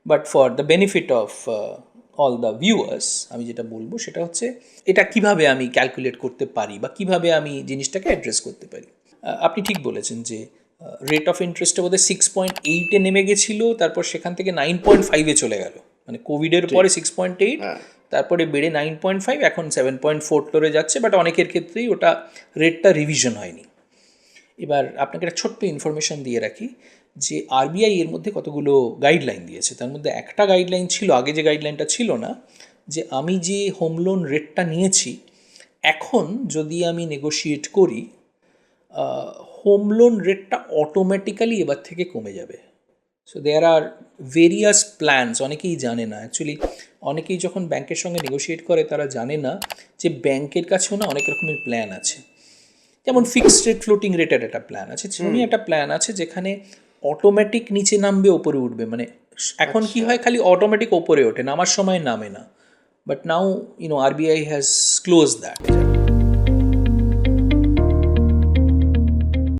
But for the benefit of all the viewers আমি যেটা বলবো সেটা হচ্ছে এটা কিভাবে আমি ক্যালকুলেট করতে পারি বা কিভাবে আমি জিনিসটাকে অ্যাড্রেস করতে পারি। আপনি ঠিক বলেছেন যে রেট অফ ইন্টারেস্টটা বোধহয় 6.8-এ নেমে গেছিলো, তারপর সেখান থেকে 9.5-এ চলে গেল, মানে কোভিডের পরে 6.8, তারপরে বেড়ে 9.5, এখন 7.4 ফ্লোরে যাচ্ছে, বাট অনেকের ক্ষেত্রেই ওটা রেটটা রিভিশন হয়নি। এবার আপনাকে একটা ছোট্ট ইনফরমেশান দিয়ে রাখি যে আরবিআই এর মধ্যে কতগুলো গাইডলাইন দিয়েছে, তার মধ্যে একটা গাইডলাইন ছিল, আগে যে গাইডলাইনটা ছিল না, যে আমি যে হোম লোন রেটটা নিয়েছি এখন যদি আমি নেগোশিয়েট করি হোম লোন রেটটা অটোমেটিক্যালি এবার থেকে কমে যাবে। So there are various plans, অনেকেই জানে না অ্যাকচুয়ালি, অনেকেই যখন ব্যাংকের সঙ্গে নেগোশিয়েট করে তারা জানে না যে ব্যাংকের কাছেও না অনেক রকমের প্ল্যান আছে। যেমন ফিক্সড রেট ফ্লোটিং রেটের একটা প্ল্যান আছে, সেরকমই একটা প্ল্যান আছে যেখানে অটোমেটিক নিচে নামবে ওপরে উঠবে, মানে এখন কি হয় খালি অটোমেটিক ওপরে ওঠে, নামার সময় নামে না, but now RBI has close that.